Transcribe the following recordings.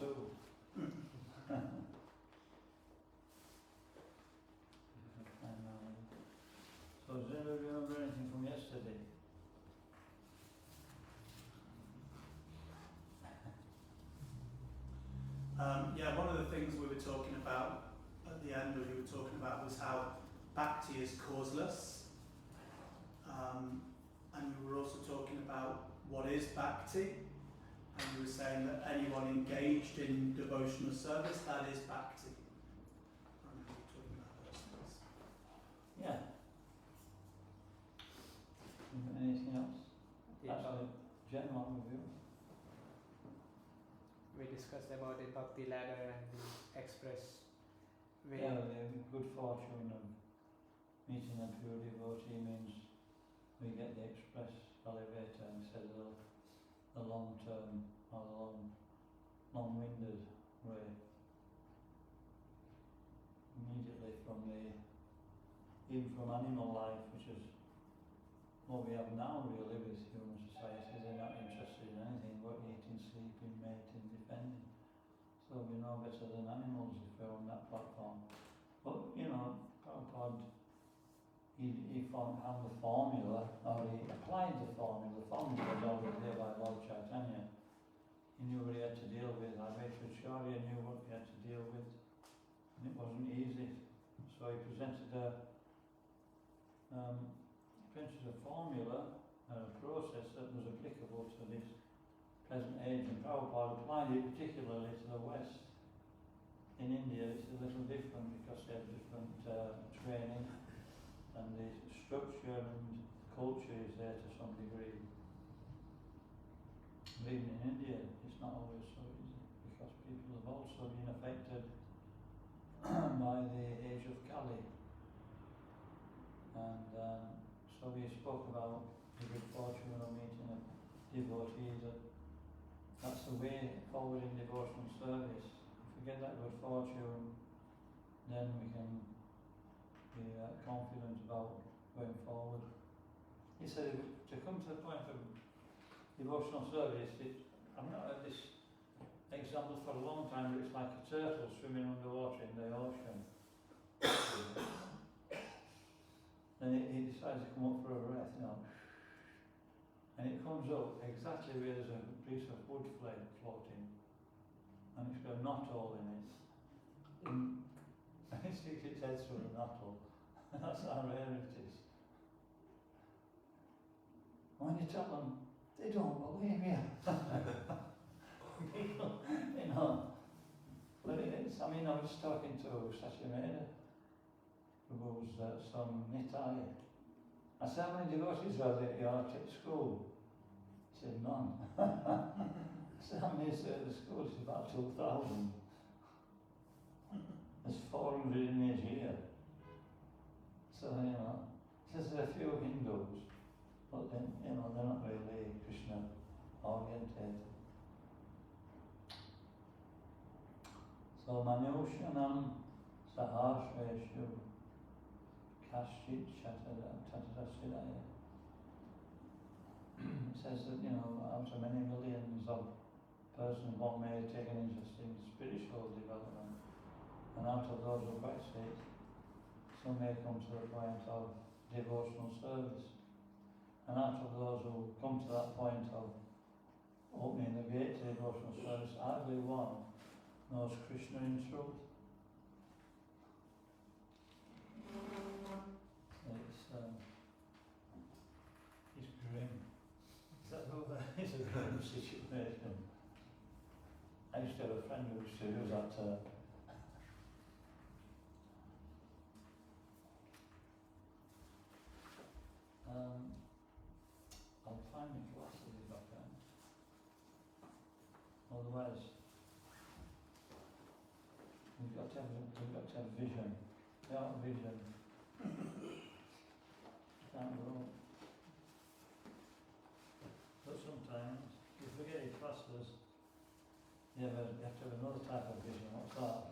too. So does anybody remember anything from yesterday? Yeah, one of the things we were talking about at the end, or you were talking about, was how Bhakti is causeless. And we were also talking about what is Bhakti. And you were saying that anyone engaged in devotional service, that is Bhakti. I remember you talking about those things. Yeah. Anything else? Yeah. That's a general review. We discussed about the Bhakti ladder and the express way. Yeah, the good fortune of meeting a pure devotee means we get the express elevator instead of the long-term or the long-winded way. Immediately even from animal life, which is what we have now really with human society. They're not interested in anything but eating, sleeping, mating, defending. So we're no better than animals if we're on that platform. But, Prabhupada, he found the formula, or he applied the formula. The formula was already there by Lord Chaitanya. He knew what he had to deal with. Advaita knew what he had to deal with. And it wasn't easy. So he presented a formula and a process that was applicable to this present age, and Prabhupada applied it particularly to the West. In India it's a little different because they have different training, and the structure and culture is there to some degree. But even in India it's not always so easy because people have also been affected by the age of Kali. And so we spoke about the good fortune of meeting a devotee, that's the way forward in devotional service. If we get that good fortune, then we can be confident about going forward. He said to come to the point of devotional service, I've not heard this example for a long time, but it's like a turtle swimming underwater in the ocean. Then he decides to come up for a breath, and it comes up exactly where there's a piece of wood flake floating, and it's got a knothole in it. And it sticks its head through the knothole. That's how rare it is. When you tell them, they don't believe you. People, but it's, I was talking to Sachimeda, who's son Nitai. I said, how many devotees are there at your school? He said, none. I said, how many say the school? It's about 2,000. There's 400 in each year. So, he says there's a few Hindus, but then, they're not really Krishna oriented. So, Manushanam Sahasreshu Kashchit Chatarasidaya. It says that, out of many millions of persons, one may take an interest in spiritual development, and out of those who practice it, some may come to the point of devotional service, and out of those who come to that point of opening the gate to devotional service, hardly one knows Krishna in truth. It's grim. It's a grim situation. I used to have a friend who used to do that. I'll find my glasses if I can. Otherwise, we've got to have vision. Without vision, can't grow. But sometimes you forget your classes. You have to have another type of vision. What's that?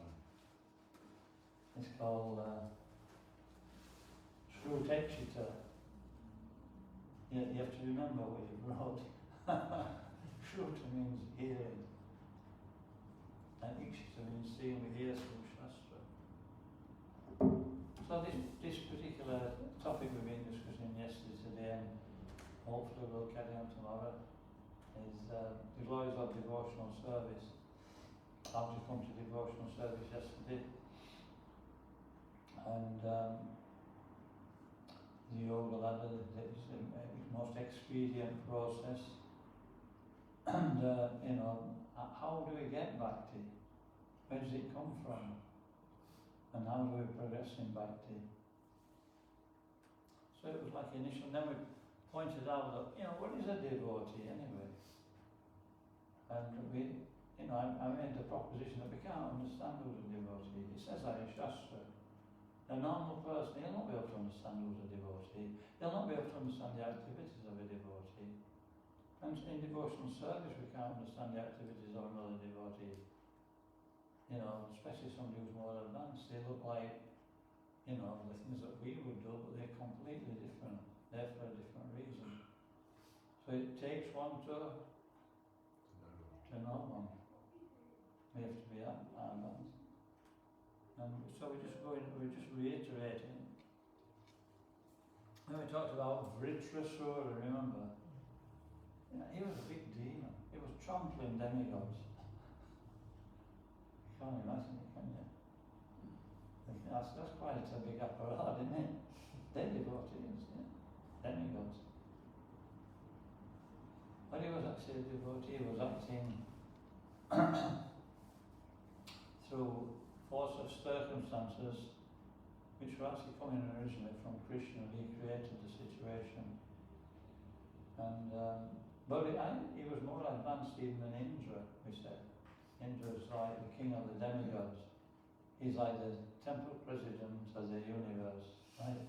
It's called Shrutechita. You have to remember what you wrote. Shruta means hearing. to be seen with ears through Shastra. So this particular topic we've been discussing yesterday, today, and hopefully we'll carry on tomorrow, is the glories of devotional service. I've just come to devotional service yesterday, and the yoga ladder is the most expedient process. And how do we get Bhakti? Where does it come from? And how do we progress in Bhakti? So it was like initial, then we pointed out that, what is a devotee anyway? And I made the proposition that we can't understand who's a devotee. It says that in Shastra. A normal person, he'll not be able to understand who's a devotee. He'll not be able to understand the activities of a devotee. And in devotional service, we can't understand the activities of another devotee. Especially somebody who's more advanced. They look like, the things that we would do, but they're completely different. They're for a different reason. So it takes one to know one. We have to be advanced. And so we're just reiterating. Then we talked about Vritrasura, remember? He was a big demon. He was trampling demigods. You can't imagine it, can you? That's quite a big apparatus, isn't it? They're devotees, demigods. But he was actually a devotee. He was acting through force of circumstances which were actually coming originally from Krishna. He created the situation. And but he was more advanced even than Indra, we said. Indra is like the king of the demigods. He's like the temple president of the universe, right?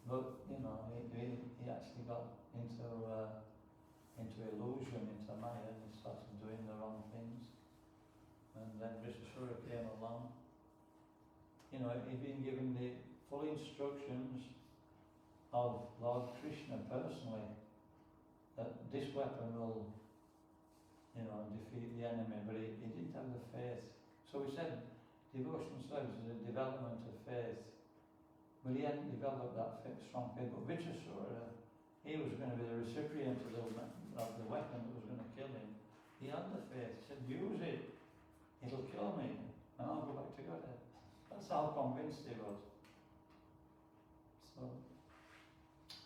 But he actually got into illusion, into Maya, and he started doing the wrong things. And then Vritrasura came along. He'd been given the full instructions of Lord Krishna personally, that this weapon will, defeat the enemy, but he didn't have the faith. So we said devotional service is a development of faith, but he hadn't developed that strong faith. But Vritrasura, he was going to be the recipient of the weapon that was going to kill him. He had the faith. He said, use it, it'll kill me, and I'll go back to God. That's how convinced he was.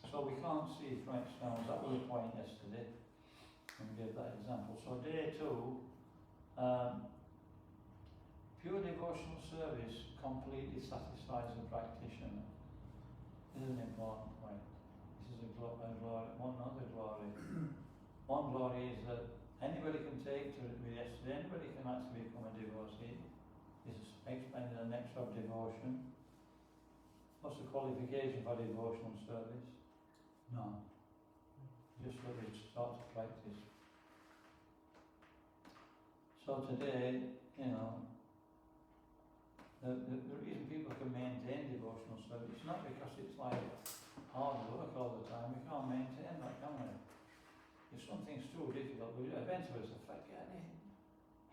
So we can't see from externals. That was the point yesterday, and we gave that example. So day 2, pure devotional service completely satisfies the practitioner. This is an important point. This is a glory, one other glory. One glory is that anybody can take to it with yesterday, anybody can actually become a devotee. This is explained in the next of devotion. What's the qualification for devotional service? No. Just let it start to practice. So today, the reason people can maintain devotional service is not because it's like hard work all the time. We can't maintain that, can we? If something's too difficult, we eventually say, forget it.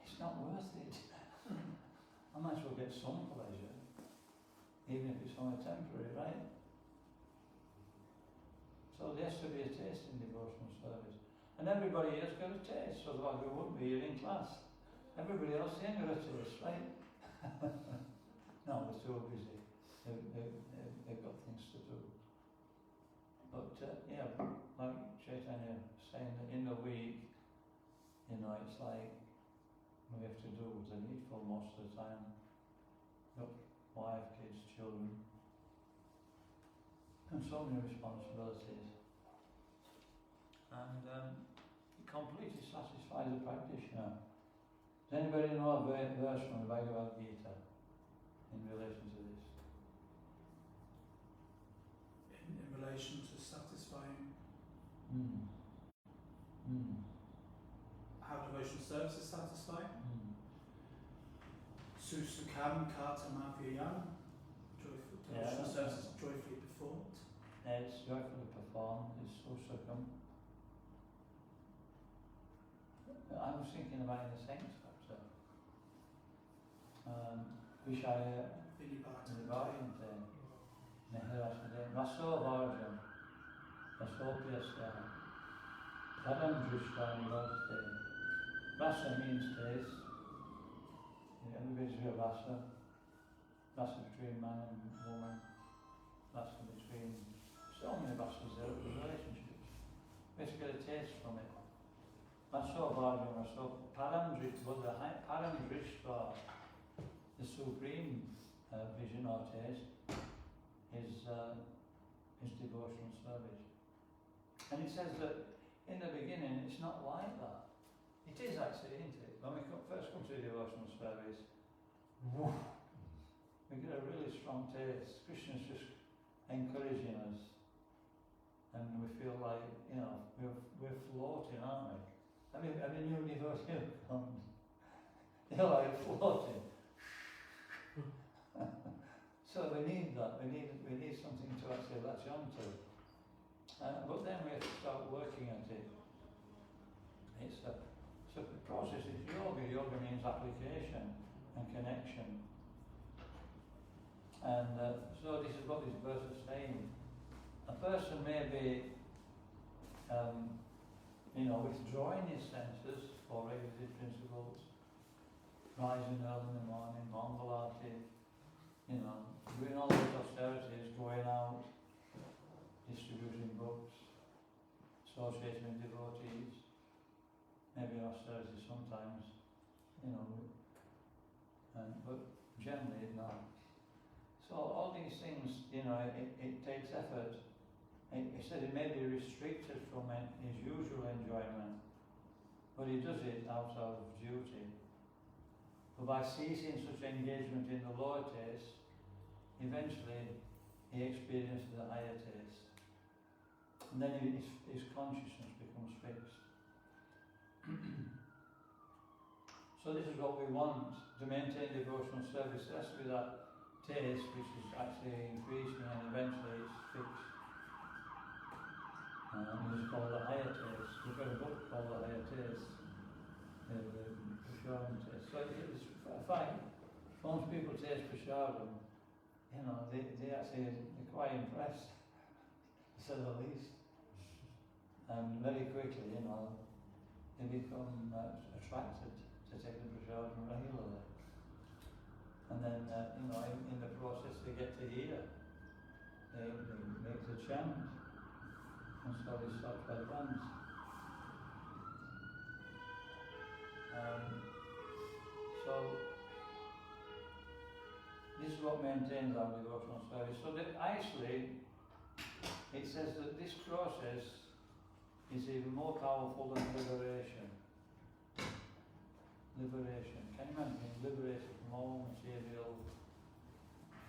It's not worth it. I might as well get some pleasure, even if it's only temporary, right? So there has to be a taste in devotional service. And everybody else got a taste, otherwise we wouldn't be here in class. Everybody else ain't got a taste, right? No, they're too busy. They've got things to do. But like Chaitanya saying that in the week, it's like we have to do the needful most of the time. Got wife, kids, children, and so many responsibilities. And it completely satisfies the practitioner. Does anybody know a verse from the Bhagavad Gita in relation to this? In relation to satisfying how devotional service is satisfying? Susukam kartamavyayam. Devotional service is joyfully performed. It's joyfully performed, it's susukam. I was thinking about in the saints chapter, Vishaya Nivarayante, Nehirasade, Raso Varjan, Rasopyasya, Padam Drishta Nivarate. Rasa means taste. Everybody's real rasa. Rasa between man and woman. Rasa between so many rasas there in relationships. We have to get a taste from it. Raso Varjan, Raso Param Drishta, the supreme vision or taste, is devotional service. And it says that in the beginning it's not like that. It is actually, isn't it? When we first come to the devotional service, we get a really strong taste. Krishna's just encouraging us, and we feel like, we're floating, aren't we? Have you new devotional comes? You're like floating. So we need that. We need something to actually latch on to. But then we have to start working at it. It's a process. It's yoga. Yoga means application and connection. And so this is what this verse is saying. A person may be, withdrawing his senses for requisite principles, rising early in the morning, Mangalati, doing all those austerities, going out, distributing books, associating with devotees, maybe austerity sometimes, but generally not. So all these things, it takes effort. He said it may be restricted from his usual enjoyment, but he does it out of duty. But by ceasing such engagement in the lower taste, eventually he experiences the higher taste. And then his consciousness becomes fixed. So this is what we want to maintain devotional service. There has to be that taste which is actually increasing, and eventually it's fixed. And it's called the higher taste. We've got a book called The Higher Taste, the Prashadam taste. So it's a fact. Once people taste Prashadam, they're quite impressed, to say the least. And very quickly, they become attracted to take the Prashadam regularly. And then, in the process they get to hear. They make the chant. And so they start to advance. So this is what maintains our devotional service. So that actually, it says that this process is even more powerful than liberation. Liberation. Can you imagine being liberated from all material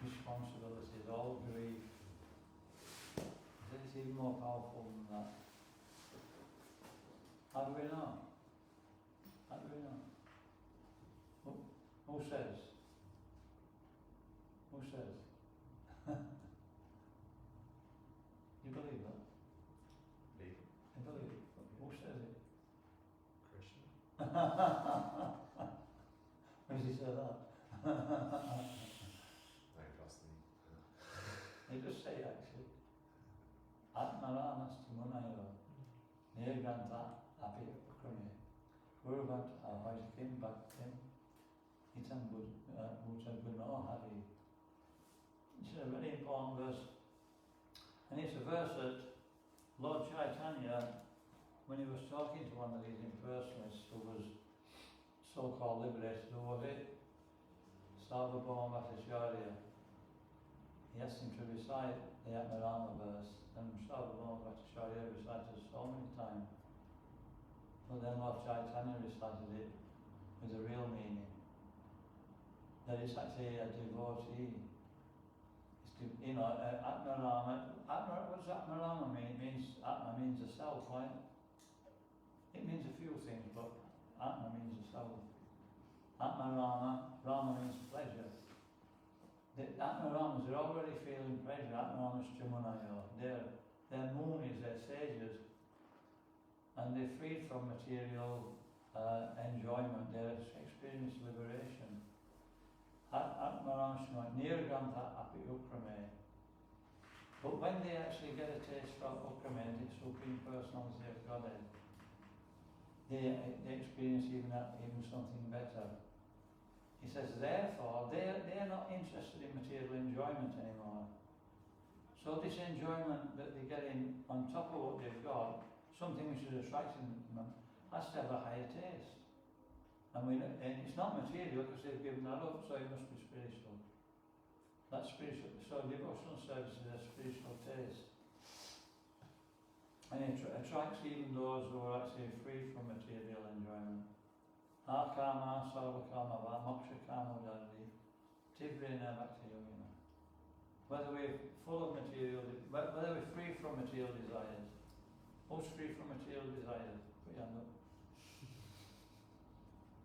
responsibilities, all grief? It's even more powerful than that. How do we know? How do we know? Who says? Who says? You believe that? Me. I believe it. Who says it? Krishna. When does he say that? I trust me. They just say actually. Atmaramas Timunayo, Nirganta Api Krami, Gurvat Ahajkim Bhaktim, Itam Bhuta Guno Hari. It's a very important verse. And it's a verse that Lord Chaitanya, when he was talking to one of these impersonalists who was so-called liberated, who was it? Sarvabhauma Bhattacharya. He asked him to recite the Atmarama verse, and Sarvabhauma Bhattacharya recited it so many times. But then Lord Chaitanya recited it with a real meaning. That it's actually a devotee. Atmarama. What does Atmarama mean? It means, Atma means the self, right? It means a few things, but Atma means the self. Atmarama, Rama means pleasure. The Atmaramas are already feeling pleasure. Atmaramas Chamunayo. Their moon is their sages. And they're freed from material enjoyment, they experience liberation. Atmaranshma, nirgantha api ukrame. But when they actually get a taste from ukrame, the Supreme Personality of Godhead, they experience even something better. He says, therefore, they are not interested in material enjoyment anymore. So this enjoyment that they're getting on top of what they've got, something which is attracting them, has to have a higher taste. And it's not material because they've given that up, so it must be spiritual. That's spiritual. So devotional service is a spiritual taste. And it attracts even those who are actually free from material enjoyment. Akama, sarvakama, va, moksha kama, udadi, tivrena bhakti yogina. Whether we're full of material, whether we're free from material desires. Who's free from material desires? Put your hand up.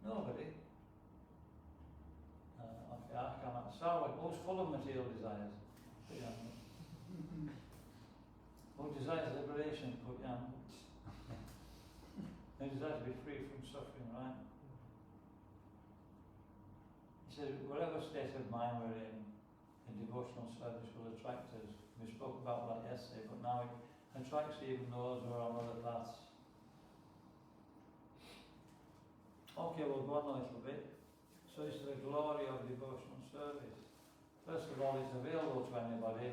Nobody. Okay, Akama, sarvak, who's full of material desires? Put your hand up. Who desires liberation? Put your hand up. Who desires to be free from suffering, right? He said, whatever state of mind we're in devotional service will attract us. We spoke about that yesterday, but now it attracts even those who are on other paths. Okay, we'll go on a little bit. So this is the glory of devotional service. First of all, it's available to anybody.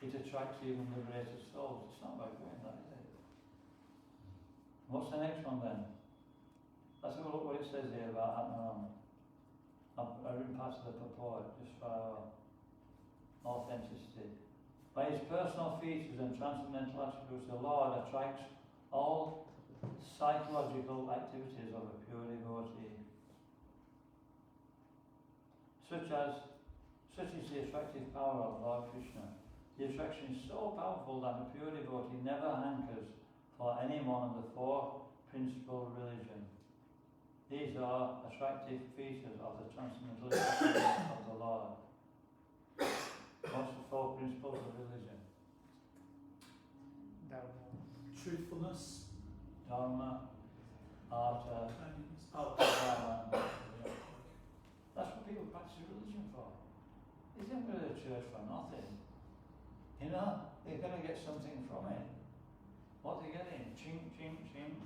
It attracts even liberated souls. It's not about doing that, is it? What's the next one then? Let's have a look what it says here about Atmanam. I've written part of the purport just for our authenticity. By his personal features and transcendental attributes, the Lord attracts all psychological activities of a pure devotee. Such is the attractive power of Lord Krishna. The attraction is so powerful that a pure devotee never hankers for any one of the four principal religions. These are attractive features of the transcendental attributes of the Lord. What's the four principles of religion? Dharma. Truthfulness. Dharma, Artha, Cleanliness. Dharma. Yeah. That's what people practice religion for. They don't go to church for nothing. You know, they're going to get something from it. What they're getting? Ching, ching, ching.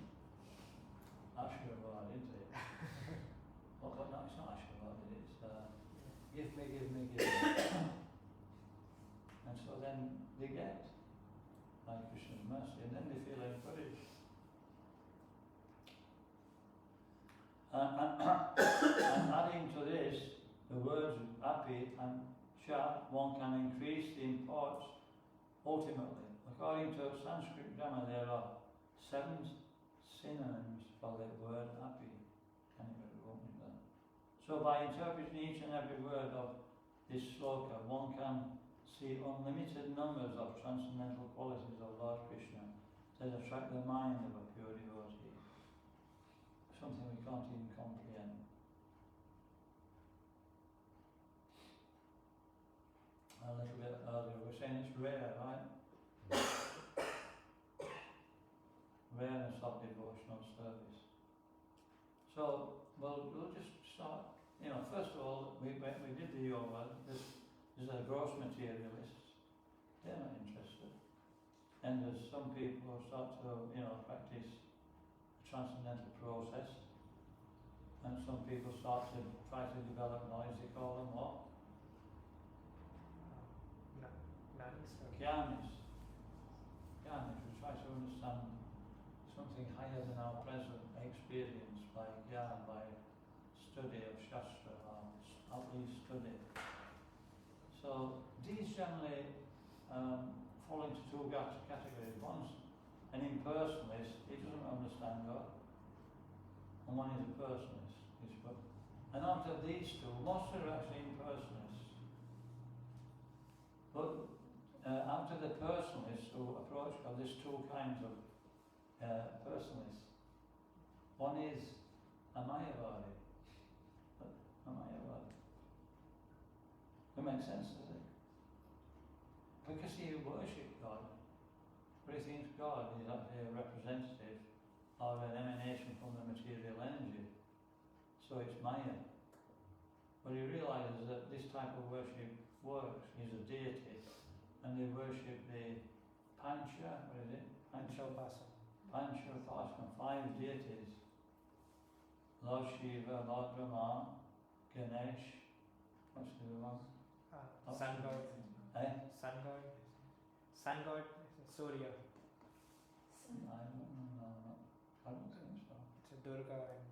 Ashirvad, isn't it? Well, but no, it's not Ashirvad, it's give me, give me, give me. And so then they get, by Krishna's mercy, and then they feel encouraged. And adding to this, the words api and cha, one can increase the imports ultimately. According to Sanskrit grammar, there are 7 synonyms for the word api. Can you open that? So by interpreting each and every word of this sloka, one can see unlimited numbers of transcendental qualities of Lord Krishna that attract the mind of a pure devotee. Something we can't even comprehend. A little bit earlier, we were saying it's rare, right? Rareness of devotional service. So, we'll just start. First of all, we did the yoga. There's a gross materialists. They're not interested. And there's some people who start to, practice a transcendental process. And some people start to try to develop knowledge. They call them what? Gyanis. We try to understand something higher than our present experience by Gyan, by study of Shastra, or at least study. So these generally fall into 2 categories. One's an impersonalist, he doesn't understand God, and one is a personalist. And out of these 2, most are actually impersonalists. But out of the personalists who approach God, there's 2 kinds of personalists. One is a Mayavadi. It makes sense, does it? Because he worships God, but he thinks God is actually a representative or an emanation from the material energy. So it's Maya. But he realises that this type of worship works. He's a deity, and they worship the Pancha, what is it? Pancha-upasana, 5 deities. Lord Shiva, Lord Brahma, Ganesh, what's the other one? Sun god. Eh? Sun god. Sun god. Surya. I don't think so. It's a Durga and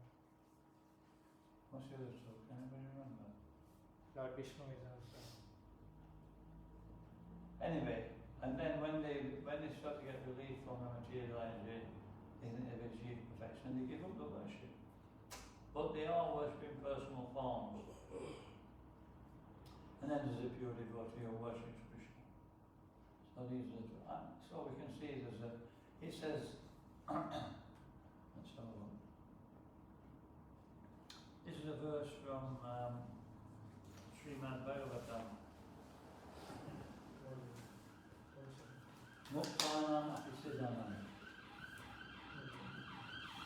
What's the other two? Can anybody remember? Lord Vishnu is also. Anyway, and then when they start to get relief from the material energy, they think they've achieved perfection, they give up the worship. But they are worshipping personal forms. And then there's a pure devotee who worships Krishna. So these are, so we can see there's a, it says, let's have a look. This is a verse from Srimad Bhagavatam. Muktanam Apisidanam.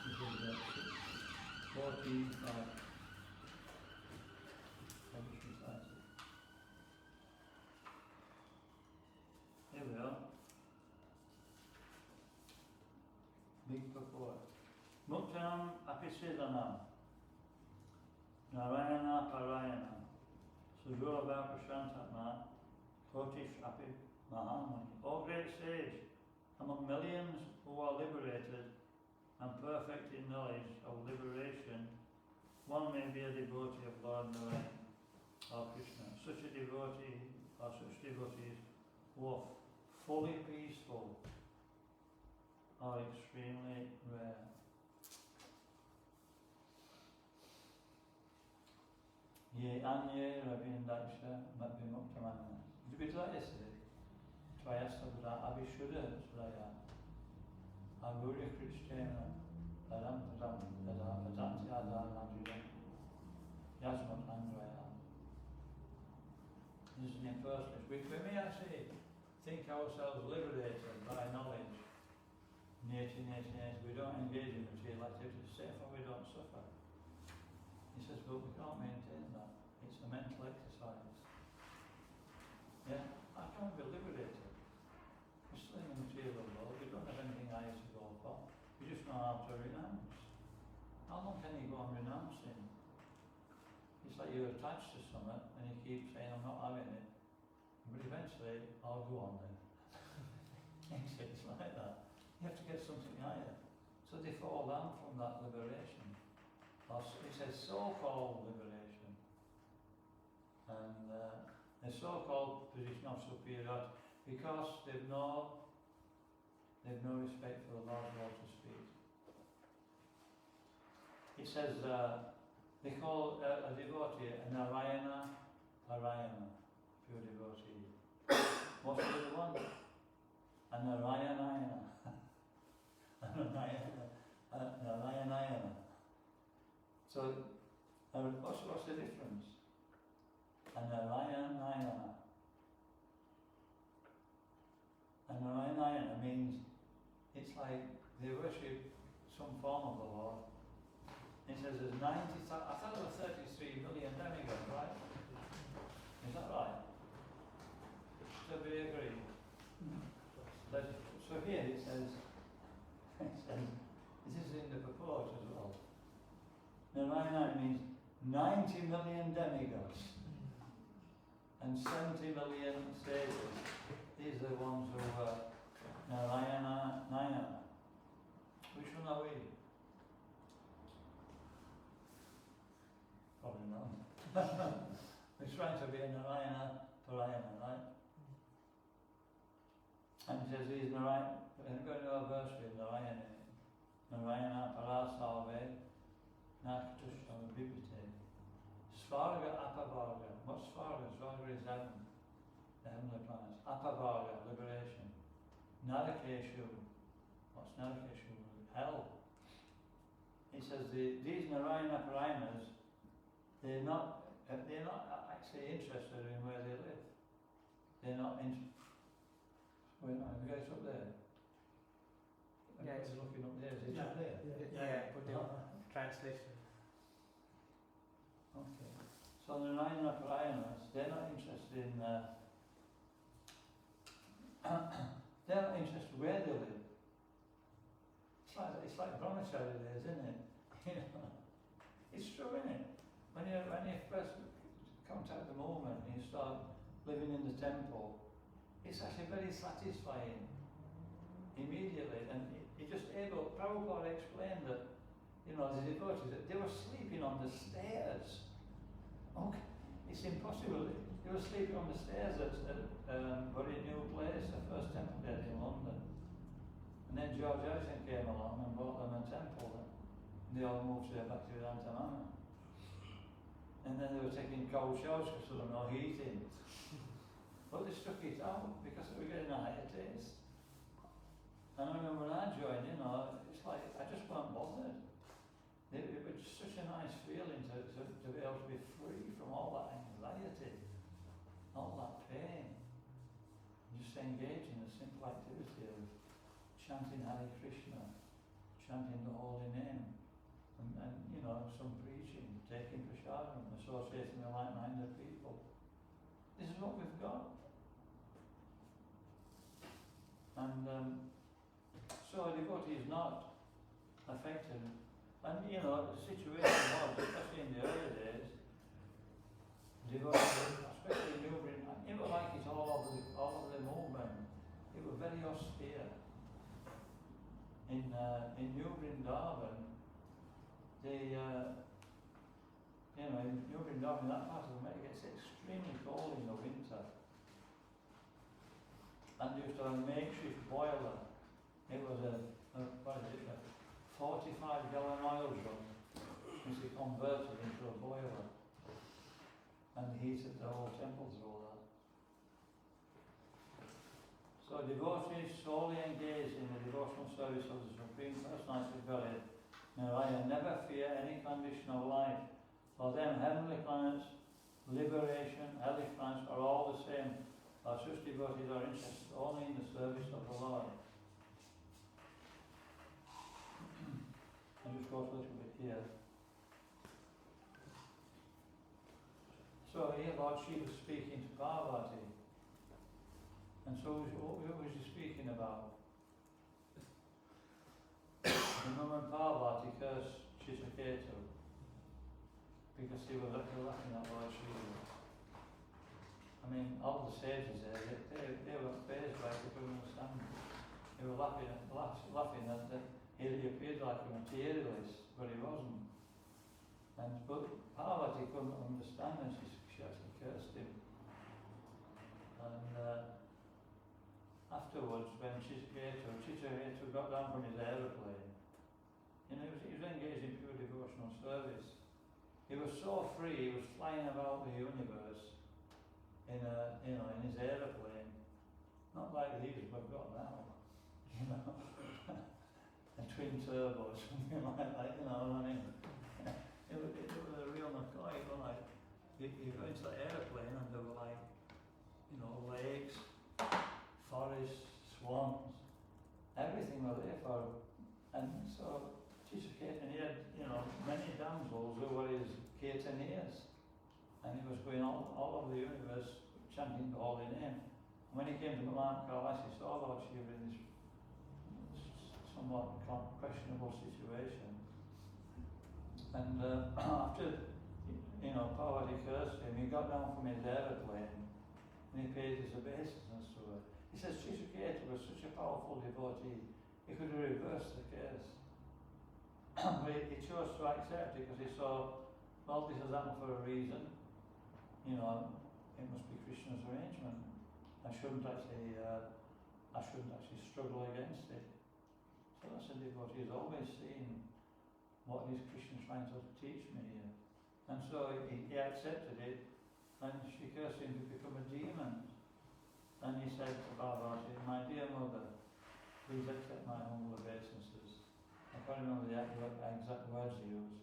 This is the 45. Here we are. Big purport. Muktanam Apisidanam. Narayana Parayana. Sujurabha Prashantatma. Kotish Api Mahamani. O great sage, among millions who are liberated and perfect in knowledge of liberation, one may be a devotee of Lord Narayana or Krishna. Such a devotee or such devotees who are fully peaceful are extremely rare. Ye anye rabindaksha mabhimuktamana. Did you read that yesterday? Tvayasta Buddha Abhishuddha Suraya Aguri Krishtena Param Param Dada Padanti Adana Yasmat Andraya. This is in first place. We may actually think ourselves liberated by knowledge. We don't engage in material activities, therefore we don't suffer. He says, but we can't maintain that. It's a mental exercise. Yeah? How can we be liberated? We're still in the material world, we don't have anything higher to go for. We just know how to renounce. How long can you go on renouncing? It's like you're attached to something and you keep saying, I'm not having it. But eventually, I'll go on then. It's like that. You have to get something higher. So they fall down from that liberation. Or it says so-called liberation. And the so-called position of superiority, because they've no respect for the Lord's lotus feet. It says they call a devotee a Narayana Parayana, pure devotee. What's the other one? A Narayanayana. Narayanayana. So, what's the difference? A Narayanayana. A Narayanayana means it's like they worship some form of the Lord. It says there's 90,000, I thought there were 33 million demigods, right? Is that right? So we agree. So here it says, this is in the purport as well. Narayana means 90 million demigods and 70 million sages. These are the ones who were Narayana Nayana. Which one are we? Probably not. We're trying to be a Narayana Parayana, right? And it says these Narayana, we're going to a verse with Narayana. Narayana Parasave Nakatusham Bibite. Svarga Apavarga. What's Svarga? Svarga is heaven, the heavenly planets. Apavarga, liberation. Narakeshu. What's Narakeshu? Hell. It says these Narayana Parayanas, they're not actually interested in where they live. They're not interested. Wait a minute, have you guys up there? Yeah, Everybody's looking up there, is it Yeah. up there? Yeah, put the translation. Okay. So the Narayana Parayanas, they're not interested in they're not interested where they live. It's like brahmacharya days, isn't it? You know, it's true, isn't it? When you first contact the movement and you start living in the temple, it's actually very satisfying immediately, and you just able. Prabhupada explained that, you know, the devotees, that they were sleeping on the stairs. Okay, it's impossible. They were sleeping on the stairs at very new place, the first temple there in London. And then George Harrison came along and bought them a temple. And they all moved to Bhakti Dayānanda. And then they were taking cold showers because there was no heating. But they stuck it out because they were getting a higher taste. And I remember when I joined, you know, it's like I just weren't bothered. It was just such a nice feeling to be able to be free from all that anxiety, all that pain. Just engage in the simple activity of chanting Hare Krishna, chanting the holy name, and you know, some preaching, taking prasadam, associating with like-minded people. This is what we've got. And so a devotee is not affected. And you know, the situation was, especially in the early days, devotees, especially in New Britain, it was like it all over the movement. It was very austere. In New Vrindavan, in New Vrindavan, that part of the America gets extremely cold in the winter. And they used to have a makeshift boiler. It was a 45-gallon oil drum, which they converted into a boiler and heated the whole temple through that. So devotees solely engaged in the devotional service of the Supreme Personality of Godhead, Narayana, never fear any condition of life. For them, heavenly planets, liberation, hellish planets are all the same. Our such devotees are interested only in the service of the Lord. I'll just go a little bit here. So here Lord Shiva was speaking to Parvati. And so what was he speaking about? Remember Parvati cursed Chitraketu because he was laughing at Lord Shiva. I mean, all the sages there, they were fazed by it, they couldn't understand. They were laughing at that he appeared like a materialist, but he wasn't. But Parvati couldn't understand, and she actually cursed him. And afterwards, when Chitraketu got down from his aeroplane, he was engaged in pure devotional service. He was so free, he was flying about the universe in his aeroplane, not like these we've got now, you know, a twin turbo or something like that, you know what I mean? It was a real McCoy, like, you go into the aeroplane and there were like, you know, lakes, forests, swamps, everything was there for him. And so Chitraketu, and he had, you know, many damsels who were his Kirtanias, and he was going all over the universe chanting the holy name. And when he came to Mount Kailash, he saw Lord Shiva in this somewhat questionable situation. And after, you know, Parvati cursed him, he got down from his aeroplane and he paid his obeisance to her. He says Chitraketu was such a powerful devotee, he could have reversed the case. But he chose to accept it because he saw, well, this has happened for a reason. You know, it must be Krishna's arrangement. I shouldn't actually struggle against it. So that's a devotee who's always seen what is Krishna trying to teach me here. And so he accepted it, and she cursed him to become a demon. And he said to Parvati, my dear mother, please accept my humble obeisances. I can't remember the exact words he used.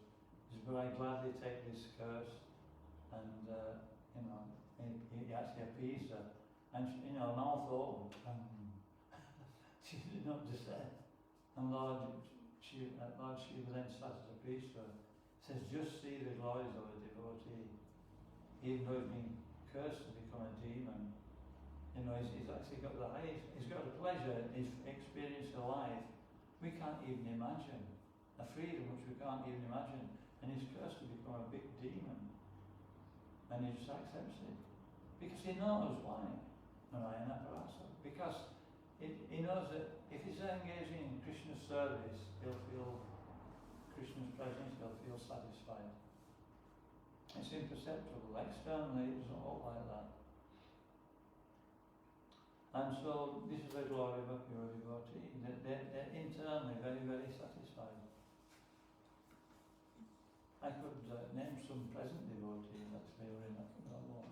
He said, but I gladly take this curse. And, you know, he actually appeased her. And, she, you know, mouth open. She didn't know what to say. And Lord Shiva then started to preach to her. Says, just see the glories of a devotee. Even though he's been cursed to become a demon, you know, he's actually got the highest, he's got a pleasure, his experience of life we can't even imagine. A freedom which we can't even imagine. And he's cursed to become a big demon. And he just accepts it. Because he knows why. Narayana Parasa. Because he knows that if he's engaging in Krishna's service, he'll feel Krishna's presence, he'll feel satisfied. It's imperceptible. Externally, it doesn't look like that. And so, this is the glory of a pure devotee. They're internally very, very satisfied. I could name some present devotees actually who are in that level.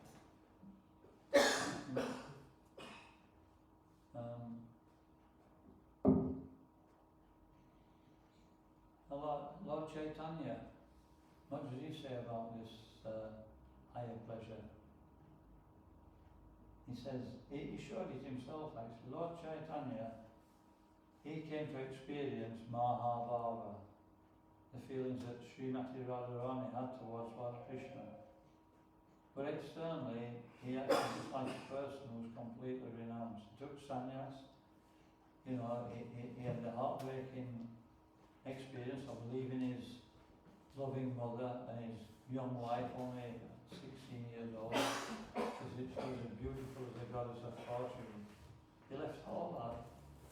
Lord Chaitanya, what does he say about this higher pleasure? He says, he showed it himself actually. Lord Chaitanya, he came to experience Mahabhava, the feelings that Srimati Radharani had towards Lord Krishna. But externally, he acted just like a person who was completely renounced. He took sannyas, you know, he had the heartbreaking experience of leaving his loving mother and his young wife, only 16 years old, because she was as beautiful as the goddess of fortune. He left all that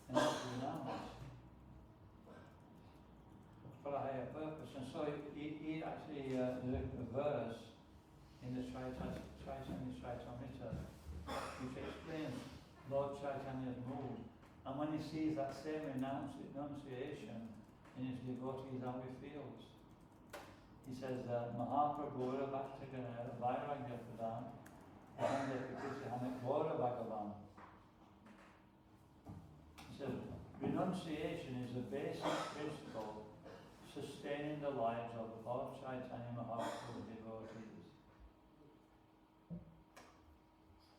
and he was renounced for a higher purpose. And so he actually, there's a verse in the Chaitanya Charitamrita which explains Lord Chaitanya's mood. And when he sees that same renunciation in his devotees, how he feels. He says, Mahaprabhura Bhakti Ganera Vairagya Pradhan Hanek Vora Bhagavan. He says, renunciation is the basic principle sustaining the lives of Lord Chaitanya Mahaprabhu's devotees.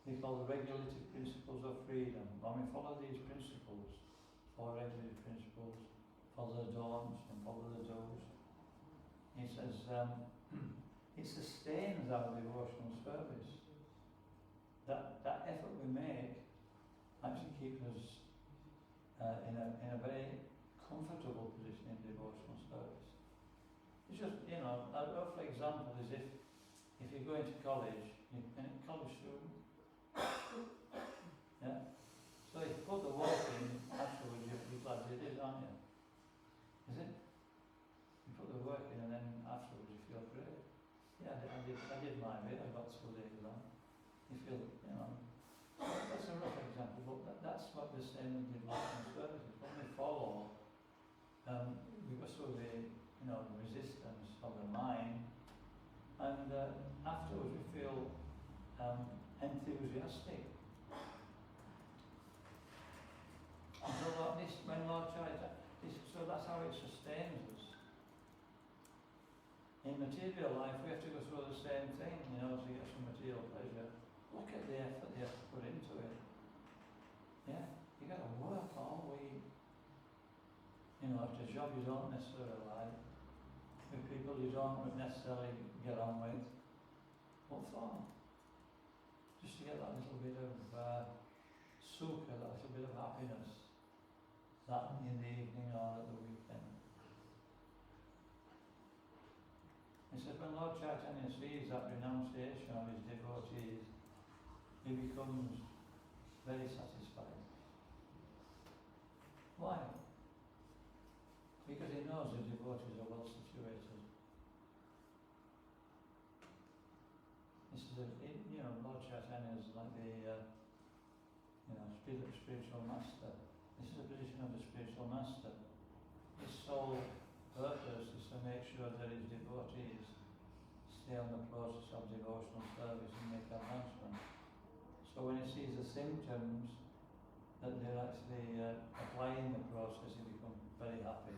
They call the regulative principles of freedom. When we follow these principles, four regulative principles, follow the don'ts and follow the do's, he says, it sustains our devotional service. That effort we make actually keeps us in a very comfortable position in devotional service. It's just, you know, a rough example is if you go into college, you're a college student, yeah? So if you put the work in, afterwards you're glad you did, aren't you? Is it? You put the work in and then afterwards you feel great. Yeah, I did my bit, I got through the exam. You feel, you know, that's a rough example, but that's what the same with devotional services. When we follow, we go through the, you know, the resistance of the mind, and afterwards we feel enthusiastic. And so like this, when Lord Chaitanya, so that's how it sustains us. In material life, we have to go through the same thing, you know, to get some material pleasure. Look at the effort you have to put into it. Yeah, you got to work all week. You know, it's a job you don't necessarily like, with people you don't necessarily get on with. What for? Just to get that little bit of sukha, that little bit of happiness, that in the evening or at the weekend. He says when Lord Chaitanya sees that renunciation of his devotees, he becomes very satisfied. Why? Because he knows the devotees are well situated. This is you know, Lord Chaitanya is like the spiritual master. This is the position of the spiritual master. His sole purpose is to make sure that his devotees stay on the process of devotional service and make advancement. So when he sees the symptoms that they're actually applying the process, he becomes very happy.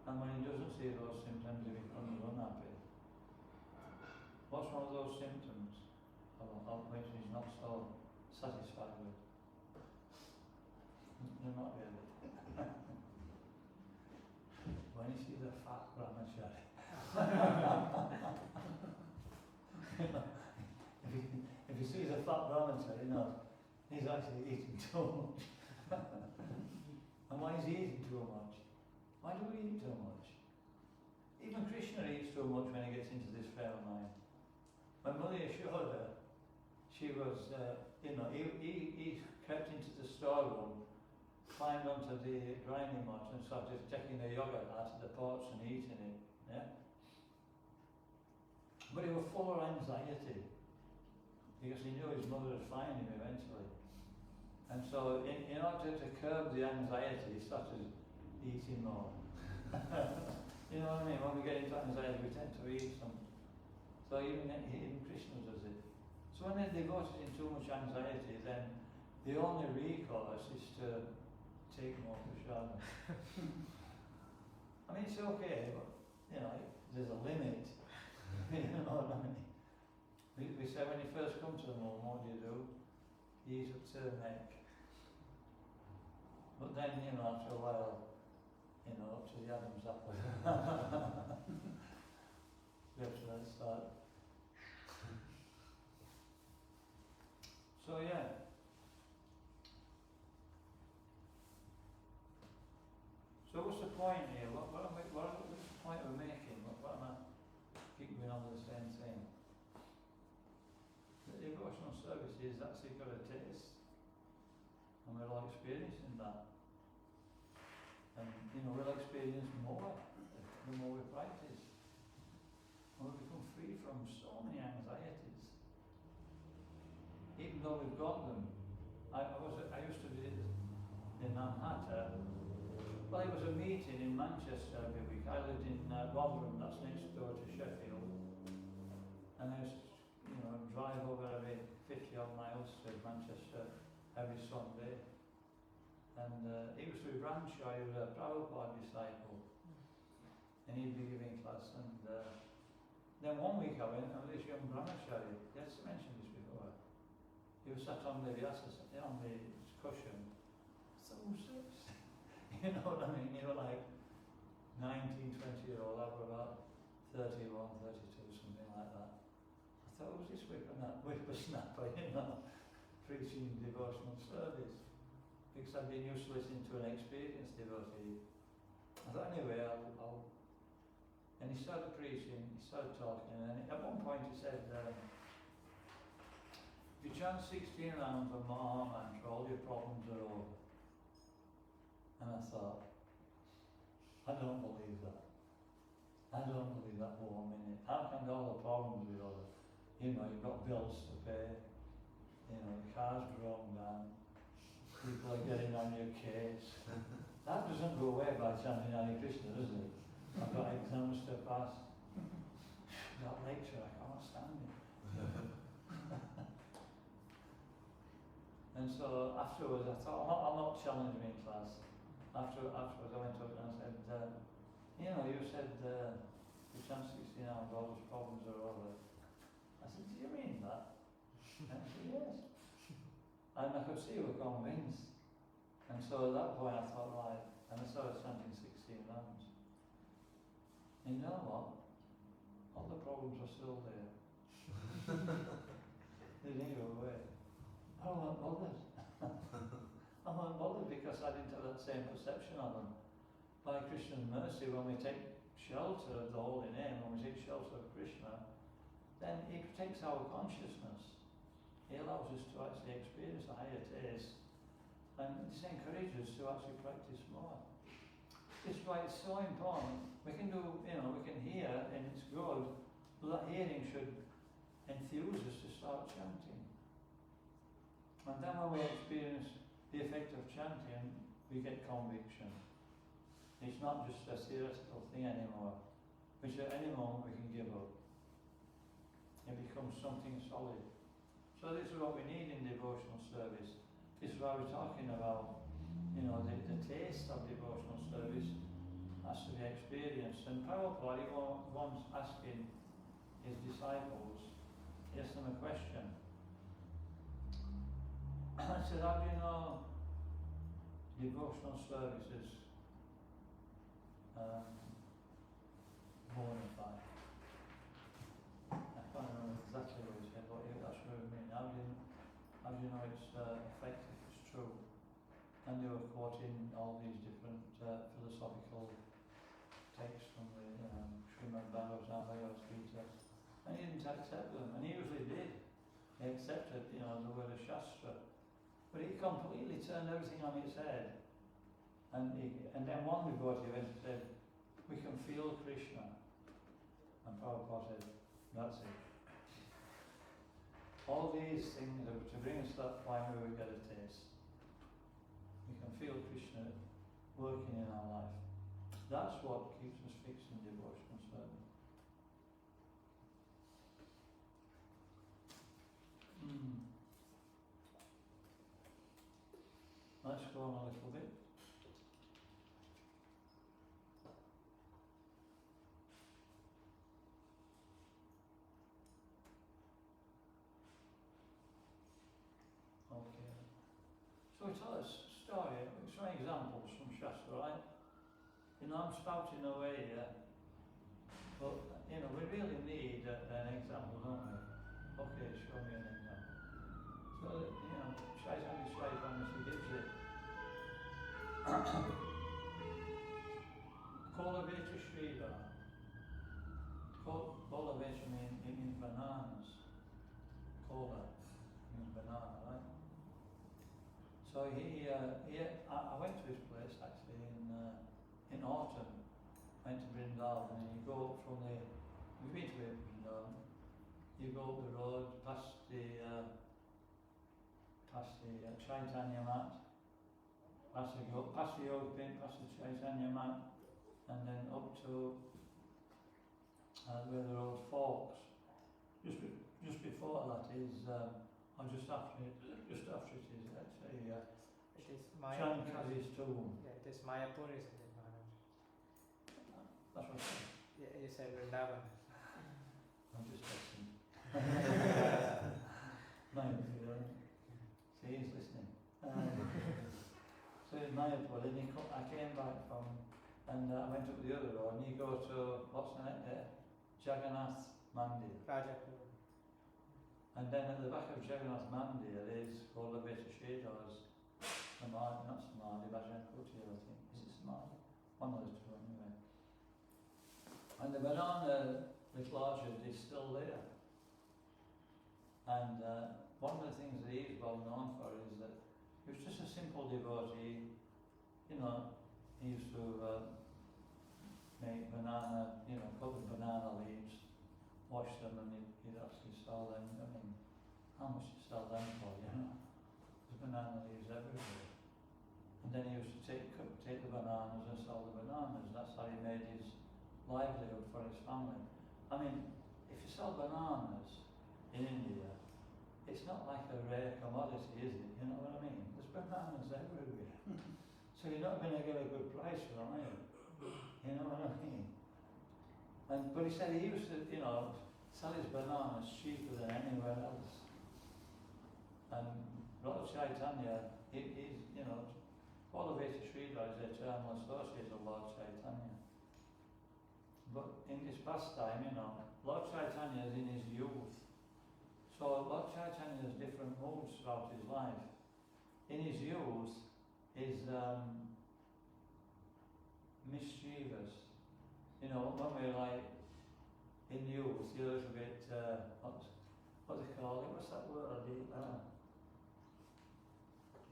And when he doesn't see those symptoms, he becomes unhappy. What's one of those symptoms of which he's not so satisfied with? They're not really. actually eating too much. And why is he eating too much? Why do we eat too much? Even Krishna eats too much when he gets into this frame of mind. When Mother Yashoda, she was, he crept into the storeroom, climbed onto the grinding mat and started taking the yogurt out of the pots and eating it. Yeah? But he was full of anxiety because he knew his mother would find him eventually. And so in order to curb the anxiety, he started eating more. You know what I mean? When we get into anxiety, we tend to eat some. So even Krishna does it. So when they're devoted in too much anxiety, then the only recourse is to take more prasada. I mean, it's okay, but, there's a limit. You know what I mean? We say when you first come to the moon, what do? You eat up to the neck. But then, after a while, up to the Adam's apple. We have to then start. So yeah. So what's the point here? What's the point we're making? What am I keep going on with the same thing? The devotional service is actually got a taste, and we're all experiencing that. And we'll experience more the more we practice. And we become free from so many anxieties. Even though we've got them. I used to visit in Manhattan. Well, it was a meeting in Manchester every week. I lived in Rotherham, that's next door to Sheffield. And I used to, drive over every 50 odd miles to Manchester every Sunday. And he was with Rancho, he was a Prabhupada disciple. And he'd be giving class. And then one week I went, and this young brahmachari, yes, I mentioned this before. He was sat on the cushion. So serious. You know what I mean? Like 19, 20-year-old, I was about 31, 32, something like that. I thought, who's this whippersnapper, preaching devotional service? Because I'd been used to listening to an experienced devotee. I thought, anyway, I'll. And he started preaching, he started talking, and at one point he said, if you chant 16 rounds of Maha Mantra, all your problems are over. And I thought, I don't believe that. I don't believe that for 1 minute. How can all the problems be over? You've got bills to pay, your car's broken down, people are getting on your case. That doesn't go away by chanting Hare Krishna, does it? I've got exams to pass. That lecture, I can't stand it. And so afterwards I thought, I'll not challenge him in class. Afterwards I went up and I said, you said you chant 16 hours, all those problems are over. I said, do you mean that? And he said, yes. And I could see he was convinced. And so at that point I thought, right, and I started chanting 16 rounds. And you know what? All the problems are still there. They didn't go away. I wasn't bothered. I wasn't bothered because I didn't have that same perception of them. By Krishna's mercy, when we take shelter of the holy name, when we take shelter of Krishna, then he protects our consciousness. He allows us to actually experience a higher taste, and this encourages us to actually practice more. This is why it's so important. We can do, we can hear, and it's good, but that hearing should enthuse us to start chanting. And then when we experience the effect of chanting, we get conviction. It's not just a theoretical thing anymore, which at any moment we can give up. It becomes something solid. So this is what we need in devotional service. This is why we're talking about, the taste of devotional service has to be experienced. And Prabhupada, he once asking his disciples, he asked them a question. I said, how do you know devotional services bona fide? I can't remember exactly what he said, but that's what I mean. How do you know it's effective? and he didn't accept them, and he usually did. He accepted, the word of Shastra, but he completely turned everything on its head. And then one devotee went and said, "We can feel Krishna," and Prabhupada said, "That's it. All these things are to bring us to that point where we get a taste. We can feel Krishna working in our life. That's what keeps us fixed in devotional service." Let's go on a little bit. Okay. So we tell us a story, some examples from Shastra, right? I'm spouting away here, but we really need an example, don't we? Okay, show me an example. So Chaitanya Charitamrita gives it. Kolaveta Sridhar. Kolaveta means bananas. Kola means banana, right? So I went to his place actually in autumn. Went to Vrindavan, and you go up from you've been to Vrindavan. You go up the road past the Chaitanya mat, past the yoga pin, past the Chaitanya mat, and then up to where the road forks. Just before that is, or just after it is actually It is Mayapur. Shankari's tomb. Yeah, it is Mayapur, isn't it, Maharaj? That's what I said. Yeah, you said Vrindavan. I'm just testing. Mayapur, see, he's listening. So in Mayapur, then I came back from, and I went up the other road, and you go to, what's the name there? Jagannath Mandir. Rajapur. And then at the back of Jagannath Mandir is Kolaveta Sridhar's Samadhi, not Samadhi, Bhajan Kutir, I think. Is it Samadhi? One of the two anyway. And the banana little orchard is still there. And one of the things that he is well known for is that he was just a simple devotee. He used to make banana, cut the banana leaves, wash them, and he'd actually sell them. I mean, how much to sell them for, There's banana leaves everywhere. And then he used to take the bananas and sell the bananas. That's how he made his livelihood for his family. I mean, if you sell bananas in India, it's not like a rare commodity, is it? You know what I mean? There's bananas everywhere. So you're not going to get a good price for them, are you? You know what I mean? But he said he used to, sell his bananas cheaper than anywhere else. And Lord Chaitanya, he's, Kolaveta Sridhar is the eternal associate of Lord Chaitanya. But in this pastime, Lord Chaitanya is in his youth. So Lord Chaitanya has different moods throughout his life. In his youth, he's mischievous. When we're like in youth, you're a little bit, what do they call it? What's that word?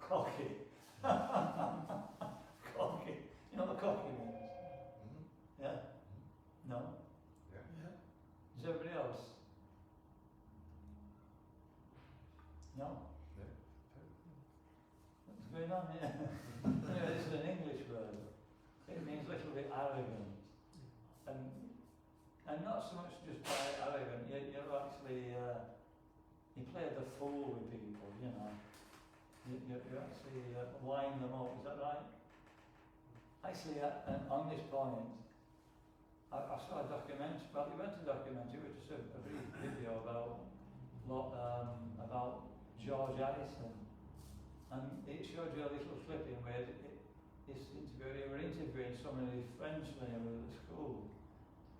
Cocky. Cocky. You know what cocky means? Mm-hmm. Yeah? No? Yeah. Is everybody else? No? No. What's going on here? Anyway, this is an English word. It means a little bit arrogant. And not so much just by arrogant, you're actually, you play the fool with people, You actually wind them up, is that right? Actually, on this point, I saw a documentary, well, it wasn't a documentary, it was just a brief video about George Harrison. And it showed you a little clipping where they were interviewing some of his friends when he was at school.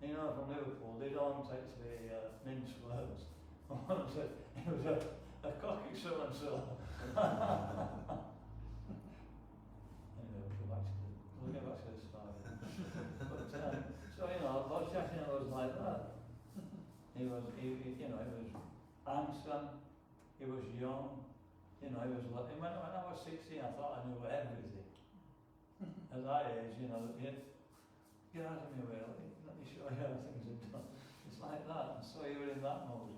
From Liverpool, they don't actually mince words. One said, he was a cocky so-and-so. Anyway, we'll get back to the story. But, Lord Chaitanya was like that. he was handsome, he was young, he was. When I was 16, I thought I knew everything. At that age, get out of my way, let me show you how things are done. It's like that, and so you were in that mode.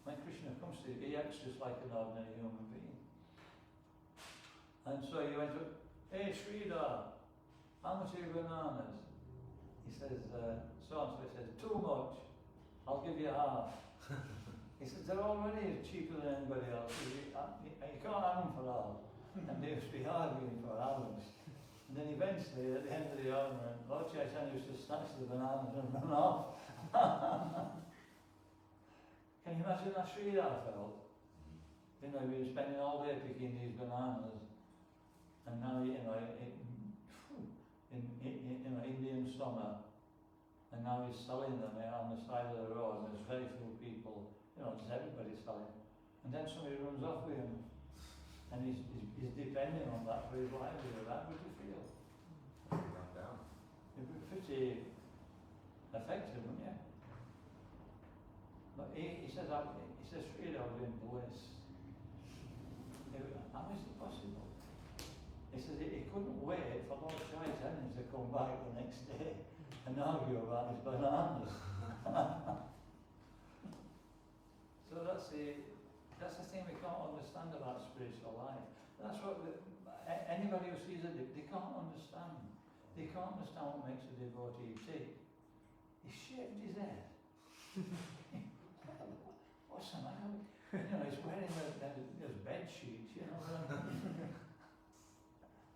When Krishna comes to you, he acts just like an ordinary human being. And so you went to, hey Sridhar, how much are your bananas? He says, so-and-so, he says, too much, I'll give you half. He says, they're already cheaper than anybody else, you can't have them for all. And they used to be arguing for hours. And then eventually, at the end of the argument, Lord Chaitanya used to snatch the bananas and run off. Can you imagine how Sridhar felt? He was spending all day picking these bananas, and now, in Indian summer, and now he's selling them on the side of the road, and there's very few people, just everybody selling. And then somebody runs off with him, and he's depending on that for his livelihood. How would you feel? Run down. It'd be pretty effective, wouldn't you? But he says, Sridhar was in bliss. How is it possible? He says he couldn't wait for Lord Chaitanya to come back the next day and argue about his bananas. So that's the thing we can't understand about spiritual life. That's what anybody who sees it, they can't understand. They can't understand what makes a devotee tick. He shaved his head. What's the matter? He's wearing those bed sheets,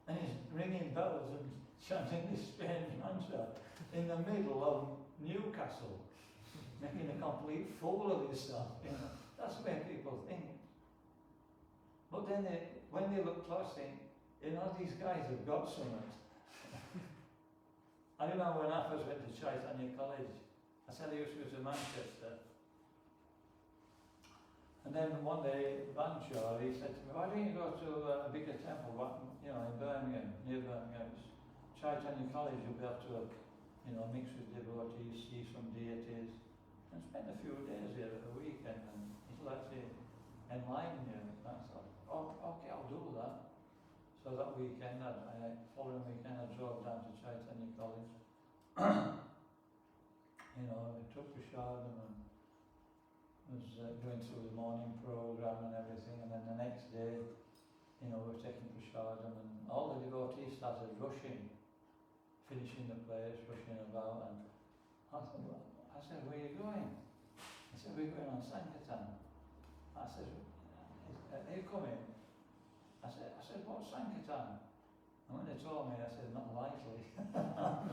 and he's ringing bells and chanting this strange mantra in the middle of Newcastle, making a complete fool of himself. That's the way people think. But then when they look close, think, these guys have got something. I remember when I first went to Chaitanya College, I said I used to go to Manchester. And then one day, Bancho, he said to me, why don't you go to a bigger temple, in Birmingham, near Birmingham? It's Chaitanya College, you'll be able to, mix with devotees, see some deities, and spend a few days here at the weekend, and it'll actually enlighten you. That's all. Oh, okay, I'll do that. So that weekend, following weekend, I drove down to Chaitanya College. I took Prashadam and was going through the morning program and everything, and then the next day, we were taking Prashadam, and all the devotees started rushing, finishing the place, rushing about, and I said, where are you going? He said, we're going on Sankirtan. I said, are you coming? I said, what's Sankirtan? And when they told me, I said, not likely.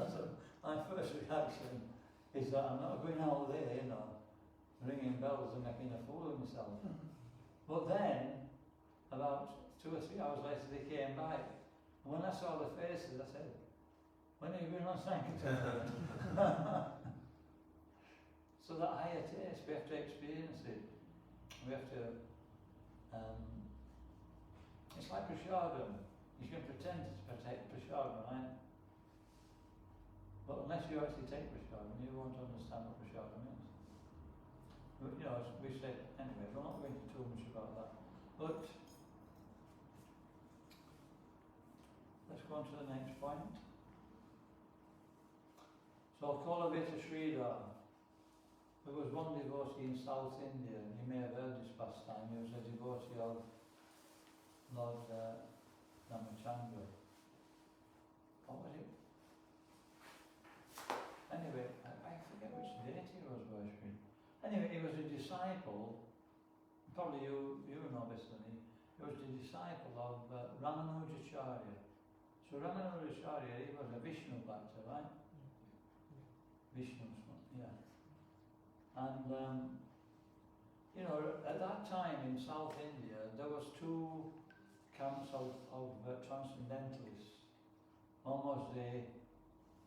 So my first reaction is that I'm not going out there, ringing bells and making a fool of myself. But then, about 2 or 3 hours later, they came back. And when I saw the faces, I said, when are you going on Sankirtan? So that higher taste, we have to experience it. We have to, it's like Prashadam. You can pretend to take Prashadam, right? But unless you actually take Prashadam, you won't understand what Prashadam is. But, as we said, anyway, we're not going into too much about that. But let's go on to the next point. So, Kolavita Sridhar. There was one devotee in South India, and you may have heard this pastime. He was a devotee of Lord Ramachandra. What was it? Anyway, I forget which deity he was worshipping. Anyway, he was a disciple, probably you know this than me, he was the disciple of Ramanujacharya. So Ramanujacharya, he was a Vishnu Bhakta, right? Vishnu's one, yeah. And, at that time in South India, there was 2 camps of transcendentalists. One was the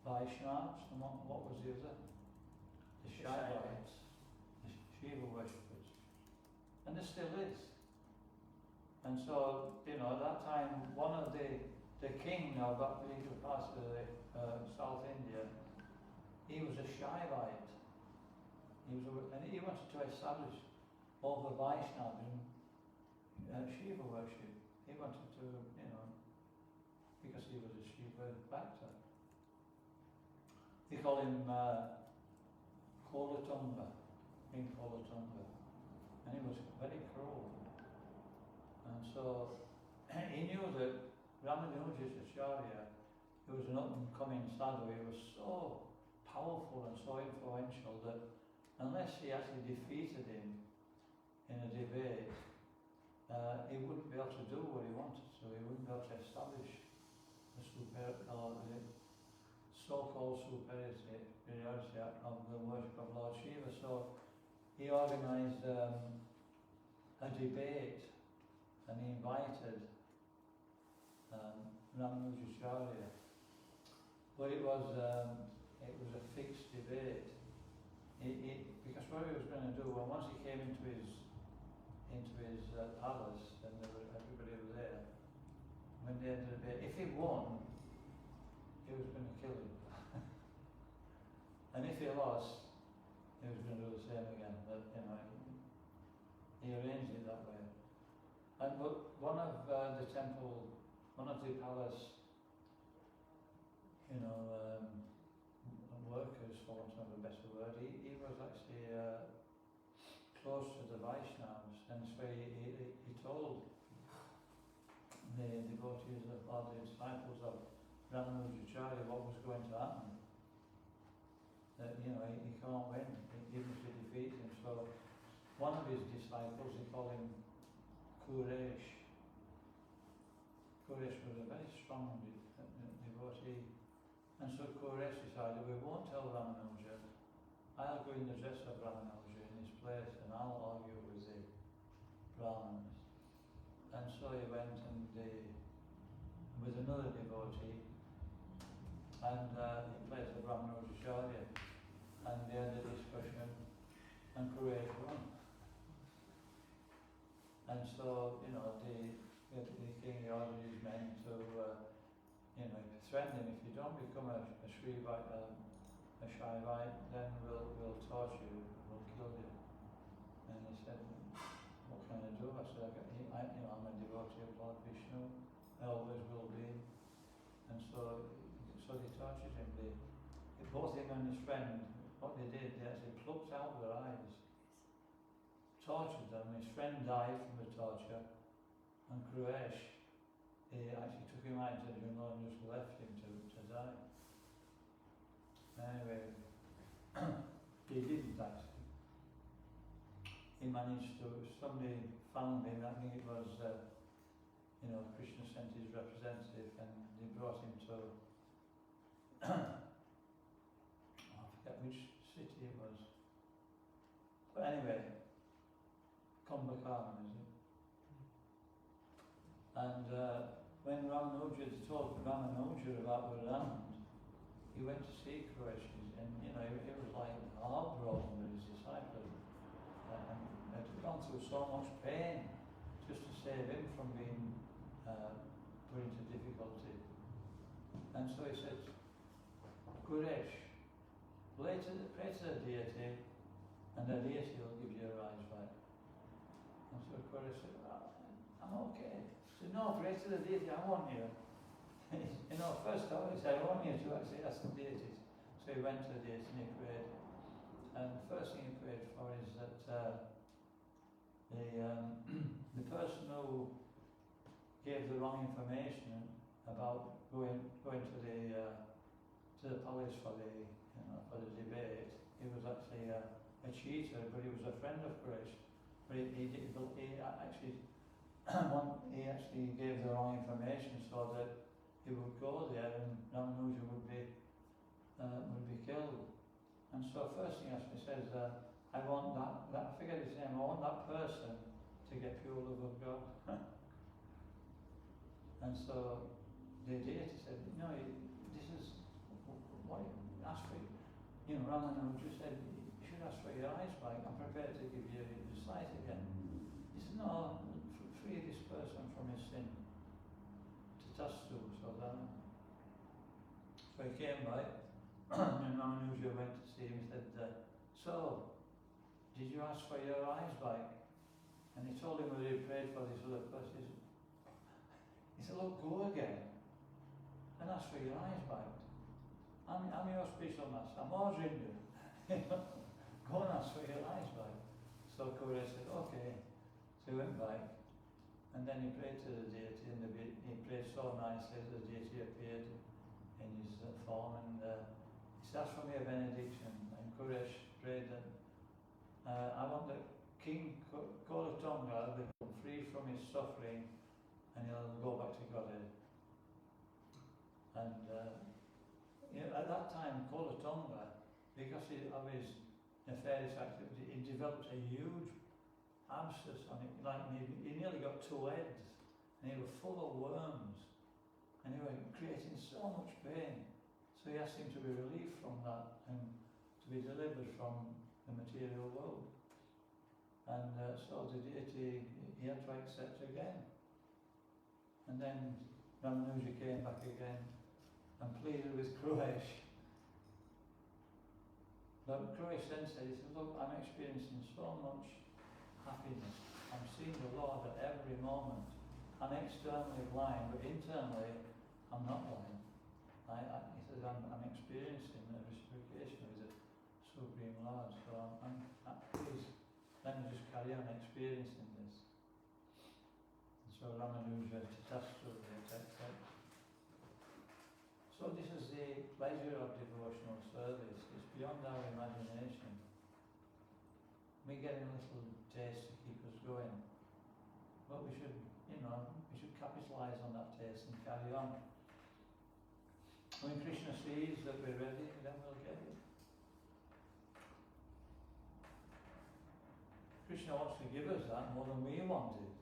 Vaishnavas, and what was the other? The Shaivites, the Shiva worshippers. And there still is. And so, at that time, one of the king of that particular part of South India, he was a Shaivite. He was wanted to establish over Vaishnavism, Shiva worship. He wanted to, because he was a Shiva Bhakta. They call him Kolatunga, King Kolatunga. And he was very cruel. And so he knew that Ramanujacharya, who was an up-and-coming sadhu, he was so powerful and so influential that unless he actually defeated him in a debate, he wouldn't be able to do what he wanted to. He wouldn't be able to establish the so-called superiority of the worship of Lord Shiva. So he organised a debate, and he invited Ramanujacharya. But it was a fixed debate. Because what he was going to do, once he came into his palace, and everybody was there, when they had the debate, if he won, he was going to kill him. And if he lost, he was going to do the same again. But he arranged it that way. And but one of the palace, workers, for want of a better word, he was actually close to the Vaishnavas, and so he told the devotees or the disciples of Ramanujacharya what was going to happen. That he can't win, even if he defeats him. So one of his disciples, he called him Kuresh. Kuresh was a very strong devotee. And so Kuresh decided, we won't tell Ramanuja, I'll go in the dress of Ramanuja in his place and I'll argue with the Brahmins. And so he went and with another devotee, and he placed the Ramanujacharya, and they had a discussion, and Kuresh won. And so, the king ordered his men to threaten him, if you don't become a Shrivite, a Shaivite, then we'll torture you, we'll kill you. And he said, what can I do? I said, I'm a devotee of Lord Vishnu, I always will be. And so they tortured him. Both him and his friend, what they did, they actually plucked out their eyes, tortured them. His friend died from the torture, and Kuresh, he actually took him out into the jungle and just left him to die. Anyway, he didn't actually. He managed to, somebody found him, I think it was, Krishna sent his representative, and they brought him to, I forget which city it was. But anyway, Kumbhakarna, is it? And when Ramanuja told Ramanuja about what had happened, he went to see Kuresh, and it was like heartbroken with his disciples, and had gone through so much pain just to save him from being put into difficulty. And so he said, Kuresh, pray to the deity, and the deity will give you your eyes back. And so Kuresh said, I'm okay. He said, no, pray to the deity, I want you. First of all he said, I want you to actually ask the deities. So he went to the deity and he prayed. And the first thing he prayed for is that the person who gave the wrong information about going to the palace for the debate, he was actually a cheater, but he was a friend of Kuresh. But he actually gave the wrong information so that he would go there and Ramanuja would be killed. And so first thing he says, I want that, I forget his name, I want that person to get pure love of God. And so the deity said, this is what you ask for. Ramanuja said, you should ask for your eyes back, I'm prepared to give you your sight again. He said, no, free this person from his sin. Tatastu, so he came by, and Ramanuja went to see him and said, so, do did you ask for your eyes back? And he told him whether he prayed for this other person. He said, look, go again and ask for your eyes back. I'm your spiritual master. I'm ordering you. Go and ask for your eyes back. So Kure said, okay. So he went back. And then he prayed to the deity, and he prayed so nicely that the deity appeared in his form, and he said, ask for me a benediction. And Kuresh prayed that I want that King Kolatonga will become free from his suffering, and he'll go back to Godhead. And at that time, Kolatonga, because of his nefarious activity, he developed a huge abscess on it, like he nearly got 2 heads, and he was full of worms, and he was creating so much pain. So he asked him to be relieved from that and to be delivered from the material world. And so the deity, he had to accept again. And then Ramanuja came back again and pleaded with Kruesh. But Kruesh then said, he said, look, I'm experiencing so much happiness. I'm seeing the Lord at every moment. I'm externally blind, but internally I'm not blind. He says, I'm experiencing the reciprocation with the Supreme Lord, so I'm please, let me just carry on experiencing this. And so Ramanuja Tatasturi accepts. So this is the pleasure of devotional service. It's beyond our imagination. We get a little taste to keep us going, but we should, we should capitalise on that taste and carry on. When Krishna sees that we're ready, then we'll get it. Krishna wants to give us that more than we want it.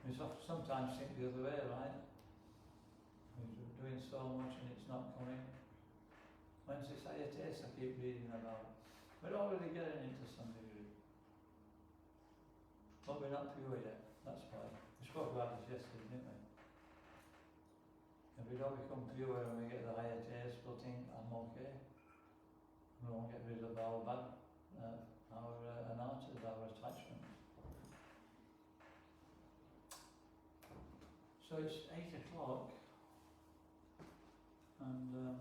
We sometimes think the other way, right? We're doing so much and it's not coming. When's this higher taste I keep reading about? We're already getting it to some degree. But we're not pure yet, that's why. We spoke about this yesterday, didn't we? If we don't become pure and we get the higher taste, we'll think, I'm okay. We won't get rid of our anarthas, our attachments. So it's 8 o'clock, and the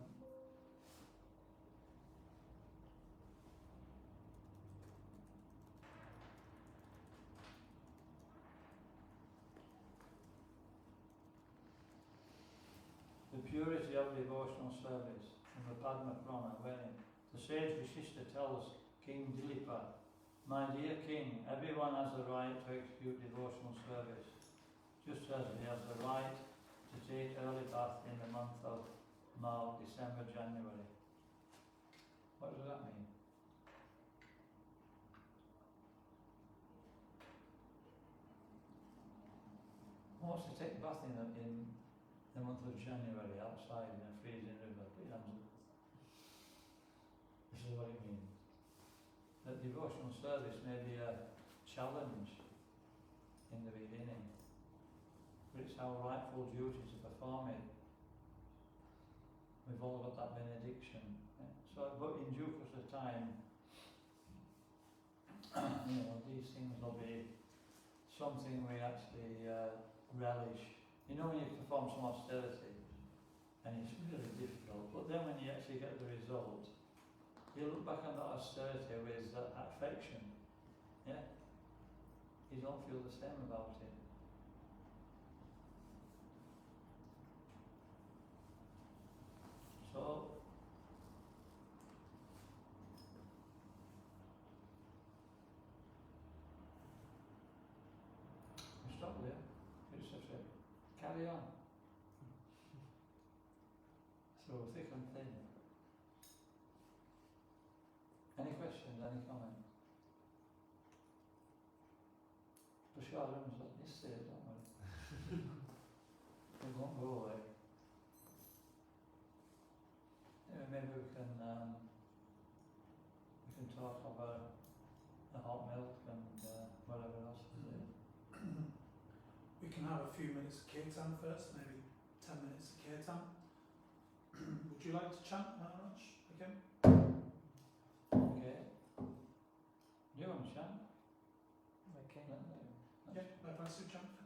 purity of devotional service from the Padma Purana, wherein the sage Vishishta tells King Dilipa, my dear king, everyone has the right to execute devotional service, just as he has the right to take early bath in the month of March, December, January. What does that mean? Who wants to take bath in the month of January outside in a freezing river? Put your hands up. This is what it means. That devotional service may be a challenge in the beginning, but it's our rightful duty to perform it. We've all got that benediction. So, but in due course of time, these things will be something we actually relish. You know, when you perform some austerity, and it's really difficult, but then when you actually get the result, you look back on that austerity with affection. Yeah? You don't feel the same about it. So, we stop there. It's just carry on. So thick and thin. Any questions, any comments? Prashadam's like this there, don't we? It won't go away. Yeah, maybe we can talk about the hot milk and whatever else is there. We can have a few minutes of kirtan first, maybe 10 minutes of kirtan. Would you like to chant, Maharaj, again? Okay. us a jump